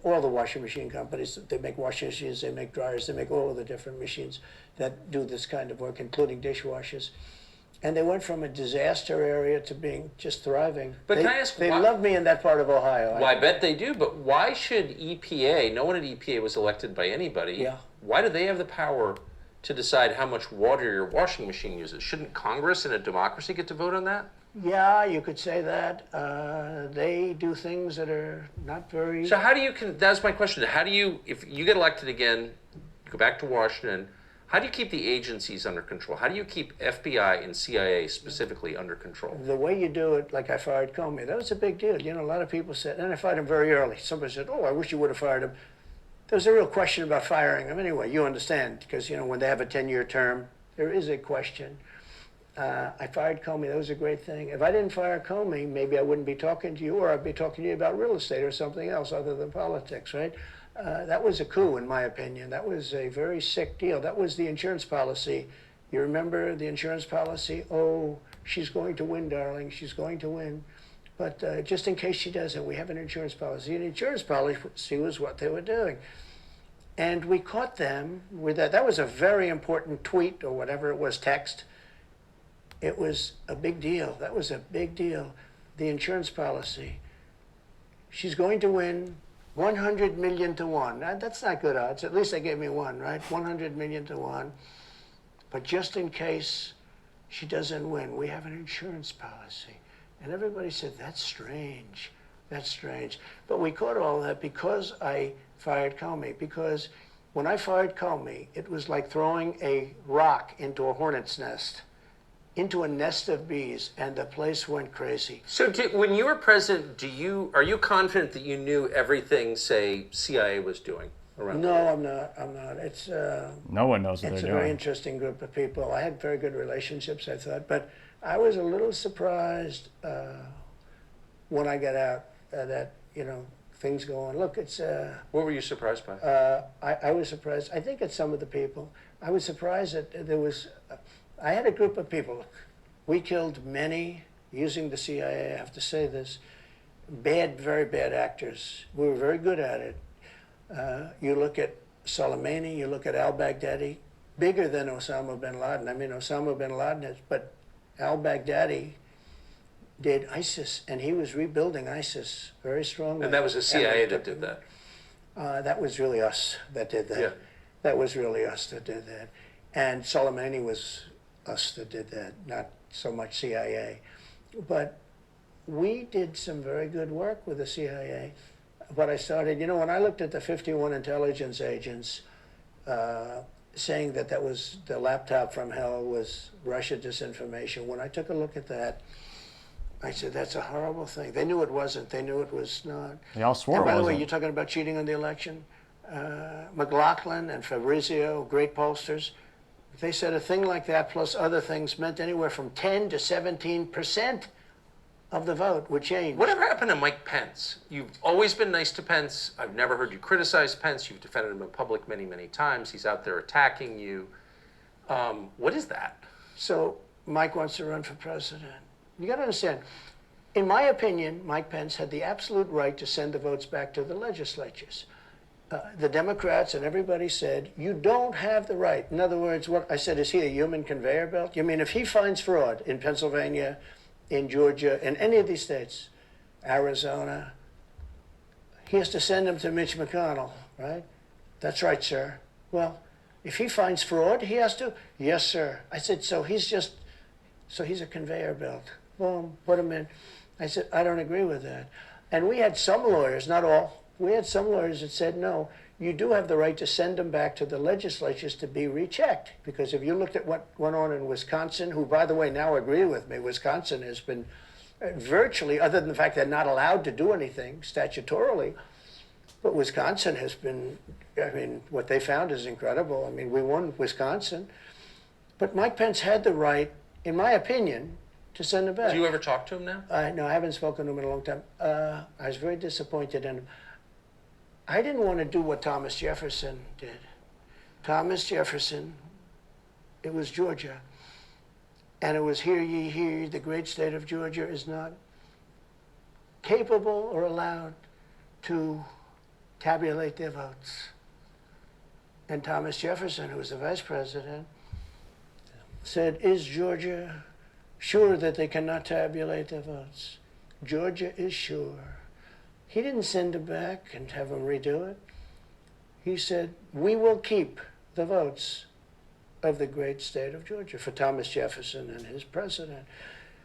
all the washing machine companies, they make washing machines, they make dryers, they make all of the different machines that do this kind of work, including dishwashers. And they went from a disaster area to being just thriving. But can I ask they why? love me in that part of Ohio. Well, I bet they do, but why should EPA, no one at EPA was elected by anybody, Yeah. why do they have the power to decide how much water your washing machine uses? Shouldn't Congress in a democracy get to vote on that? Yeah, you could say that. They do things that are not very... So how do you, that's my question, how do you, if you get elected again, go back to Washington, how do you keep the agencies under control? How do you keep FBI and CIA specifically under control? The way you do it, like I fired Comey, that was a big deal. You know, a lot of people said, and I fired him very early. Somebody said, oh, I wish you would have fired him. There was a real question about firing him. Anyway, you understand, because, you know, when they have a 10-year term, there is a question. I fired Comey. That was a great thing. If I didn't fire Comey, maybe I wouldn't be talking to you, or I'd be talking to you about real estate or something else other than politics, right? That was a coup, in my opinion. That was a very sick deal. That was the insurance policy. You remember the insurance policy? Oh, she's going to win, darling. She's going to win. But just in case she doesn't, we have an insurance policy. And the insurance policy was what they were doing. And we caught them with that. That was a very important tweet or whatever it was, text. It was a big deal. That was a big deal. The insurance policy. She's going to win 100 million to 1. That's not good odds. At least they gave me 1, right? 100 million to 1. But just in case she doesn't win, we have an insurance policy. And everybody said, that's strange. That's strange. But we caught all that because I fired Comey. Because when I fired Comey, it was like throwing a rock into a hornet's nest, into a nest of bees, and the place went crazy. So when you were president, are you confident that you knew everything, say, CIA was doing around the world? No, I'm not. It's No one knows what it's they're a very doing. interesting group of people. I had very good relationships, I thought, but I was a little surprised when I got out that, you know, things go on. Look, it's... What were you surprised by? I was surprised. I think it's some of the people. I was surprised that there was... I had a group of people. We killed many, using the CIA, I have to say this, very bad actors. We were very good at it. You look at Soleimani, you look at al-Baghdadi, bigger than Osama bin Laden. I mean, Osama bin Laden is, but al-Baghdadi did ISIS, and he was rebuilding ISIS very strongly. And that was the CIA that did that? That was really us that did that. Yeah. That was really us that did that. And Soleimani was us that did that, not so much CIA. But we did some very good work with the CIA. But I started, you know, when I looked at the 51 intelligence agents, saying that that was the laptop from hell was Russia disinformation. When I took a look at that, I said, that's a horrible thing. They knew it wasn't. They knew it was not. They all swore And it by the way, wasn't. you're talking about cheating on the election? McLaughlin and Fabrizio, great pollsters, they said a thing like that plus other things meant anywhere from 10 to 17% of the vote would change. Whatever happened to Mike Pence? You've always been nice to Pence. I've never heard you criticize Pence. You've defended him in public many, many times. He's out there attacking you. What is that? So Mike wants to run for president. You got to understand, in my opinion, Mike Pence had the absolute right to send the votes back to the legislatures. The Democrats and everybody said, you don't have the right. In other words, what I said, is he a human conveyor belt? You mean if he finds fraud in Pennsylvania, in Georgia, in any of these states, Arizona, he has to send them to Mitch McConnell, right? That's right, sir. Well, if he finds fraud, he has to? Yes, sir. I said, so he's a conveyor belt. Boom, put him in. I said, I don't agree with that. And we had some lawyers, not all, we had some lawyers that said, no, you do have the right to send them back to the legislatures to be rechecked. Because if you looked at what went on in Wisconsin, who, by the way, now agree with me, Wisconsin has been virtually, other than the fact they're not allowed to do anything statutorily, but Wisconsin has been, I mean, what they found is incredible. I mean, we won Wisconsin. But Mike Pence had the right, in my opinion, to send them back. Do you ever talk to him now? No, I haven't spoken to him in a long time. I was very disappointed in him. I didn't want to do what Thomas Jefferson did. Thomas Jefferson, it was Georgia. And it was, hear ye, hear ye, the great state of Georgia is not capable or allowed to tabulate their votes. And Thomas Jefferson, who was the vice president, said, is Georgia sure that they cannot tabulate their votes? Georgia is sure. He didn't send them back and have them redo it. He said, we will keep the votes of the great state of Georgia for Thomas Jefferson and his president.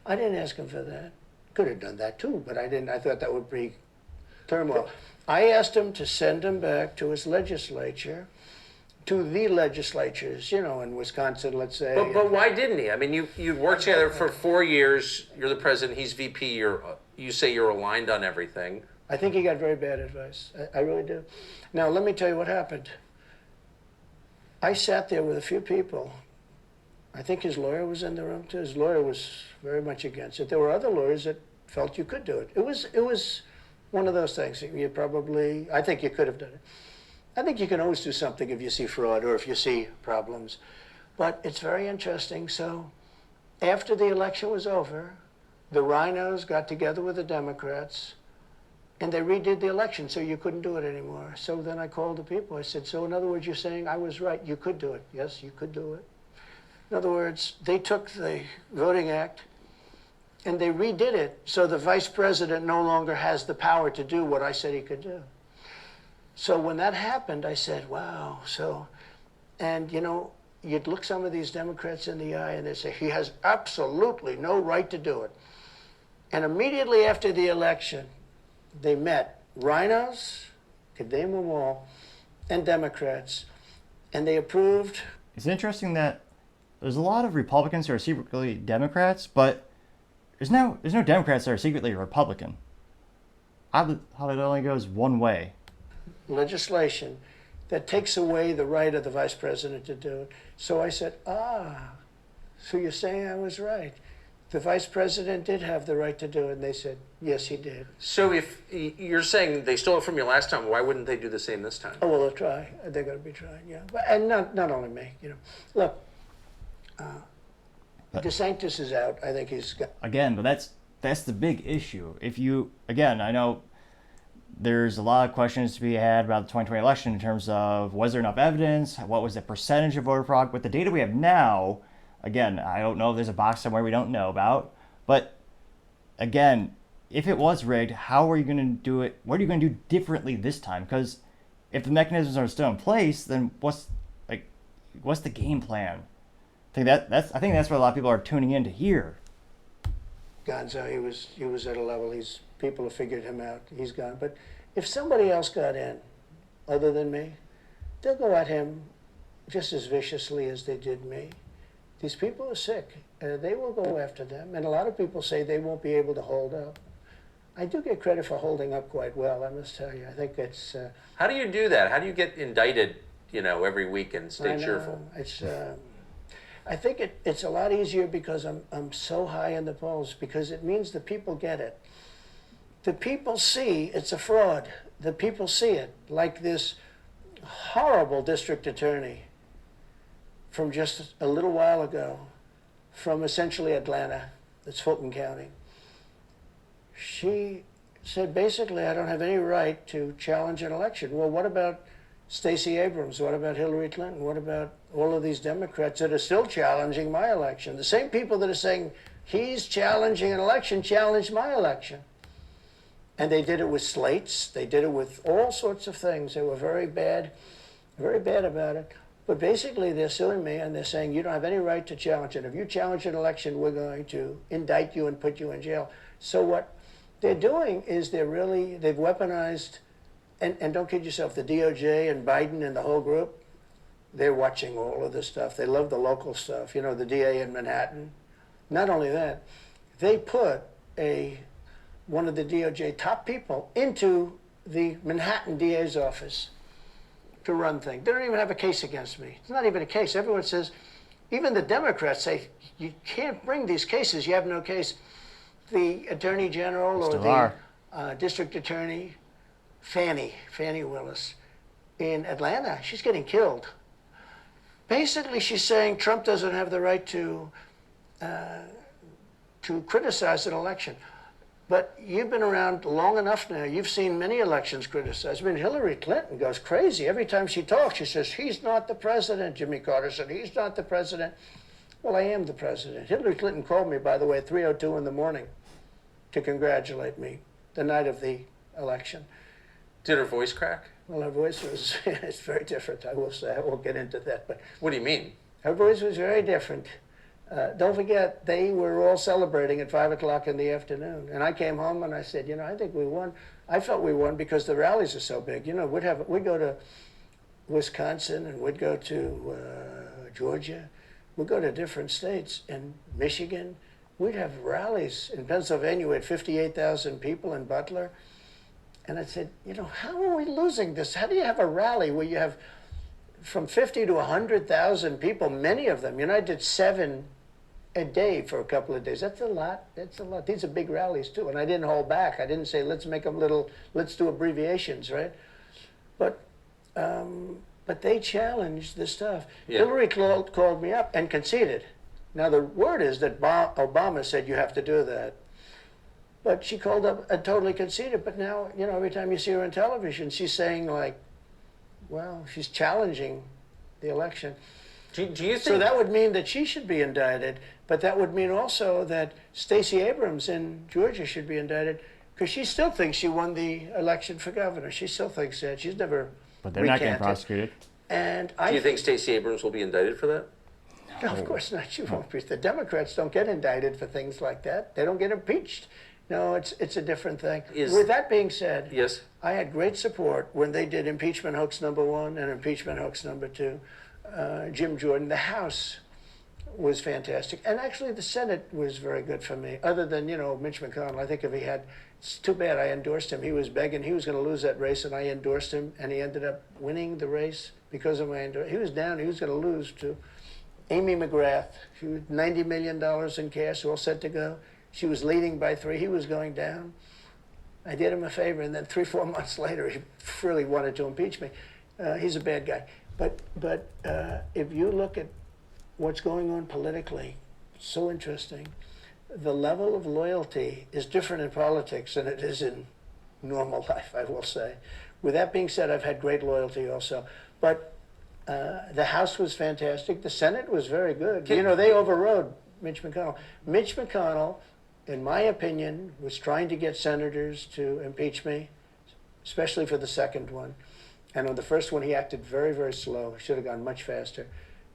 I didn't ask him for that. Could have done that too, but I didn't. I thought that would be turmoil. I asked him to send him back to his legislature, to the legislatures, you know, in Wisconsin, let's say. But why didn't he? I mean, you worked together for 4 years. You're the president. He's VP. You say you're aligned on everything. I think he got very bad advice. I really do. Now, let me tell you what happened. I sat there with a few people. I think his lawyer was in the room too. His lawyer was very much against it. There were other lawyers that felt you could do it. It was one of those things. I think you could have done it. I think you can always do something if you see fraud or if you see problems. But it's very interesting. So after the election was over, the rhinos got together with the Democrats and they redid the election, so you couldn't do it anymore. So then I called the people. I said, so in other words, you're saying I was right. You could do it. Yes, you could do it. In other words, they took the Voting Act and they redid it so the vice president no longer has the power to do what I said he could do. So when that happened, I said, wow. And you know, you'd look some of these Democrats in the eye and they'd say, he has absolutely no right to do it. And immediately after the election, they met rhinos, could name them all, and Democrats, and they approved. It's interesting that there's a lot of Republicans who are secretly Democrats, but there's no Democrats that are secretly Republican. How it only goes one way. Legislation that takes away the right of the vice president to do it. So I said, so you're saying I was right. The vice president did have the right to do it, and they said, yes, he did. So if you're saying they stole it from you last time, why wouldn't they do the same this time? Oh, well, they'll try. They're going to be trying, yeah. And not only me, you know. Look, DeSantis is out. I think he's got... Again, but that's the big issue. I know there's a lot of questions to be had about the 2020 election in terms of was there enough evidence, what was the percentage of voter fraud, but the data we have now, again, I don't know if there's a box somewhere we don't know about, but again, if it was rigged, how are you going to do it? What are you going to do differently this time? Because if the mechanisms are still in place, then what's the game plan? I think that's what a lot of people are tuning in to hear. Gonzo, he was at a level. People have figured him out. He's gone. But if somebody else got in, other than me, they'll go at him just as viciously as they did me. These people are sick. They will go after them. And a lot of people say they won't be able to hold up. I do get credit for holding up quite well, I must tell you. I think it's... How do you do that? How do you get indicted, every week and stay cheerful? It's, I think it's a lot easier because I'm so high in the polls, because it means the people get it. The people see it's a fraud. The people see it, like this horrible district attorney from just a little while ago, from essentially Atlanta, that's Fulton County. She said, basically, I don't have any right to challenge an election. Well, what about Stacey Abrams? What about Hillary Clinton? What about all of these Democrats that are still challenging my election? The same people that are saying he's challenging an election challenged my election. And they did it with slates. They did it with all sorts of things. They were very bad about it. But basically, they're suing me, and they're saying, you don't have any right to challenge it. If you challenge an election, we're going to indict you and put you in jail. So what they're doing is they've weaponized, and don't kid yourself, the DOJ and Biden and the whole group, they're watching all of this stuff. They love the local stuff, the DA in Manhattan. Not only that, they put one of the DOJ top people into the Manhattan DA's office to run things. They don't even have a case against me. It's not even a case. Everyone says, even the Democrats say, you can't bring these cases, you have no case. The Attorney General or the District Attorney, Fannie Willis, in Atlanta, she's getting killed. Basically, she's saying Trump doesn't have the right to criticize an election. But you've been around long enough now. You've seen many elections criticized. I mean, Hillary Clinton goes crazy. Every time she talks, she says, he's not the president. Jimmy Carter said, he's not the president. Well, I am the president. Hillary Clinton called me, by the way, at 3:02 in the morning to congratulate me the night of the election. Did her voice crack? Well, her voice was, it's very different, I will say. I won't get into that. But what do you mean? Her voice was very different. Don't forget, they were all celebrating at 5 o'clock in the afternoon. And I came home and I said, I think we won. I felt we won because the rallies are so big. We'd go to Wisconsin and we'd go to Georgia. We'd go to different states. In Michigan, we'd have rallies. In Pennsylvania, we had 58,000 people in Butler. And I said, how are we losing this? How do you have a rally where you have from 50 to 100,000 people, many of them? I did 7 a day for a couple of days. That's a lot. That's a lot. These are big rallies, too. And I didn't hold back. I didn't say, let's make them let's do abbreviations, right? But they challenged this stuff. Yeah. Hillary called me up and conceded. Now, the word is that Obama said you have to do that. But she called up and totally conceded. But now, every time you see her on television, she's saying, well, she's challenging the election. Do you think... So that would mean that she should be indicted, but that would mean also that Stacey Abrams in Georgia should be indicted, because she still thinks she won the election for governor. She still thinks that. She's never But they're not getting prosecuted. And do you think Stacey Abrams will be indicted for that? No, of course not. She won't be. The Democrats don't get indicted for things like that. They don't get impeached. No, it's a different thing. With that being said, yes, I had great support when they did impeachment hoax #1 and impeachment hoax #2. Jim Jordan, the House was fantastic. And actually the Senate was very good for me, other than, Mitch McConnell. I think if he had, it's too bad I endorsed him. He was begging, he was going to lose that race, and I endorsed him, and he ended up winning the race because of my endorsement. He was down, he was going to lose to Amy McGrath. She was $90 million in cash, all set to go. She was leading by 3. He was going down. I did him a favor, and then 3-4 months later, he really wanted to impeach me. He's a bad guy. But if you look at what's going on politically, it's so interesting. The level of loyalty is different in politics than it is in normal life, I will say. With that being said, I've had great loyalty also. But the House was fantastic. The Senate was very good. They overrode Mitch McConnell. Mitch McConnell, in my opinion, was trying to get senators to impeach me, especially for the second one. And on the first one, he acted very, very slow. He should have gone much faster.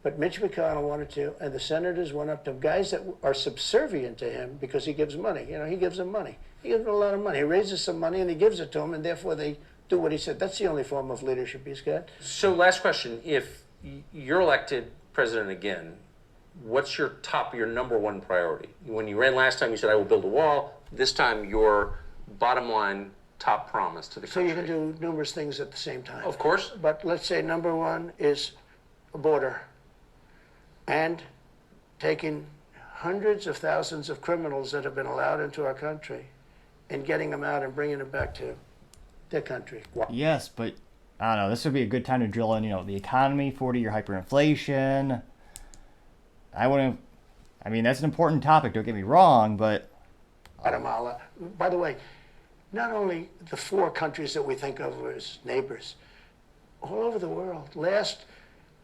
But Mitch McConnell wanted to, and the senators went up to guys that are subservient to him because he gives money. He gives them money. He gives them a lot of money. He raises some money and he gives it to them, and therefore they do what he said. That's the only form of leadership he's got. So last question. If you're elected president again. What's your number one priority? When you ran last time, you said, I will build a wall. This time, your bottom line top promise to the So country. you can do numerous things at the same time. Of course. But let's say number one is a border and taking hundreds of thousands of criminals that have been allowed into our country and getting them out and bringing them back to their country. Yes, but I don't know. This would be a good time to drill in, the economy, 40-year hyperinflation. I mean, that's an important topic, don't get me wrong, but... Guatemala. By the way, not only the 4 countries that we think of as neighbors, all over the world. Last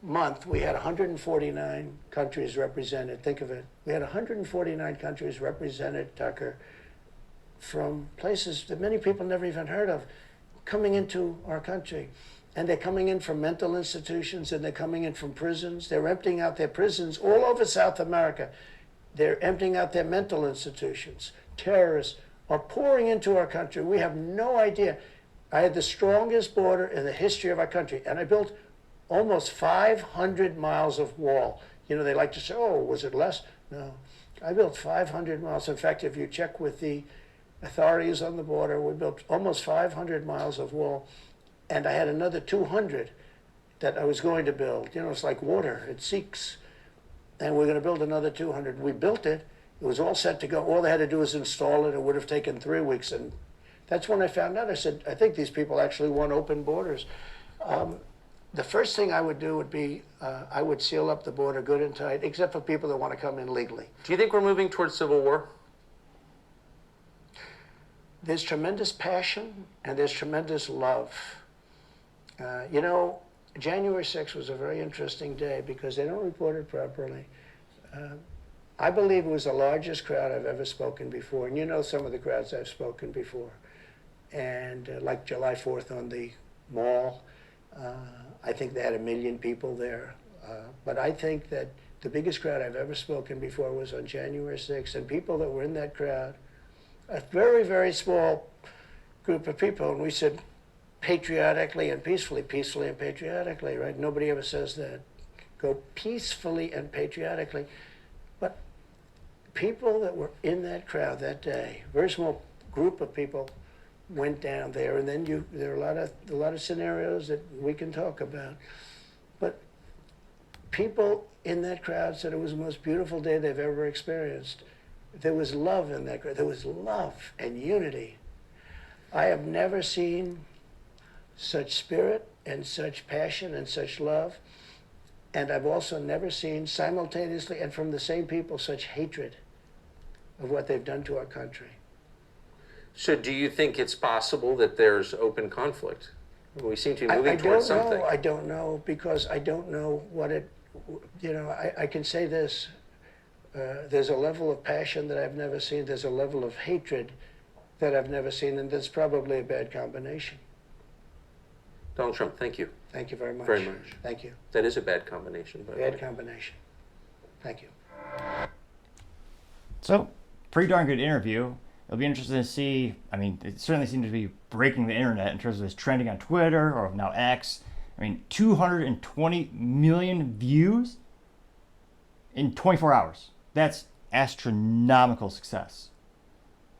month, we had 149 countries represented. Think of it. We had 149 countries represented, Tucker, from places that many people never even heard of, coming into our country. And they're coming in from mental institutions, and they're coming in from prisons. They're emptying out their prisons all over South America. They're emptying out their mental institutions. Terrorists are pouring into our country. We have no idea. I had the strongest border in the history of our country, and I built almost 500 miles of wall. They like to say, oh, was it less? No. I built 500 miles. In fact, if you check with the authorities on the border, we built almost 500 miles of wall. And I had another 200 that I was going to build. It's like water, it seeks. And we're going to build another 200. We built it. It was all set to go. All they had to do was install it. It would have taken 3 weeks. And that's when I found out. I said, I think these people actually want open borders. The first thing I would do would be I would seal up the border good and tight, except for people that want to come in legally. Do you think we're moving towards civil war? There's tremendous passion and there's tremendous love. January 6th was a very interesting day because they don't report it properly. I believe it was the largest crowd I've ever spoken before. And some of the crowds I've spoken before. And like July 4th on the mall, I think they had 1 million people there. But I think that the biggest crowd I've ever spoken before was on January 6th. And people that were in that crowd, a very, very small group of people, and we said, patriotically and peacefully and patriotically, right? Nobody ever says that. Go peacefully and patriotically. But people that were in that crowd that day, very small group of people, went down there, and then there are a lot of scenarios that we can talk about. But people in that crowd said it was the most beautiful day they've ever experienced. There was love in that crowd. There was love and unity. I have never seen such spirit and such passion and such love. And I've also never seen simultaneously and from the same people such hatred of what they've done to our country. So do you think it's possible that there's open conflict? We seem to be moving towards something. I don't know because I don't know what it, I can say this. There's a level of passion that I've never seen. There's a level of hatred that I've never seen, and that's probably a bad combination. Donald Trump, thank you. Thank you very much. Very much. Thank you. That is a bad combination. By the way. Bad combination. Thank you. So, pretty darn good interview. It'll be interesting to see. I mean, it certainly seems to be breaking the internet in terms of his trending on Twitter or now X. 220 million views in 24 hours. That's astronomical success.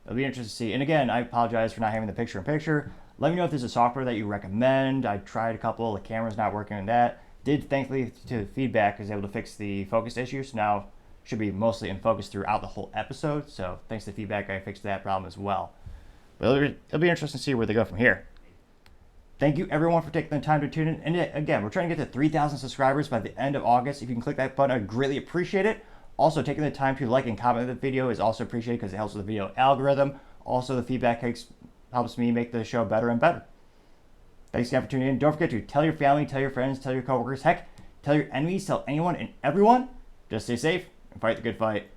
It'll be interesting to see. And again, I apologize for not having the picture-in-picture. Let me know if there's a software that you recommend. I tried a couple. The camera's not working on that. Did, thankfully, to feedback, is able to fix the focus issue. So now should be mostly in focus throughout the whole episode. So thanks to feedback, I fixed that problem as well. But it'll be interesting to see where they go from here. Thank you, everyone, for taking the time to tune in. And again, we're trying to get to 3,000 subscribers by the end of August. If you can click that button, I'd greatly appreciate it. Also, taking the time to like and comment the video is also appreciated because it helps with the video algorithm. Also, the feedback helps me make the show better and better. Thanks again for tuning in. Don't forget to tell your family, tell your friends, tell your coworkers, heck, tell your enemies, tell anyone and everyone. Just stay safe and fight the good fight.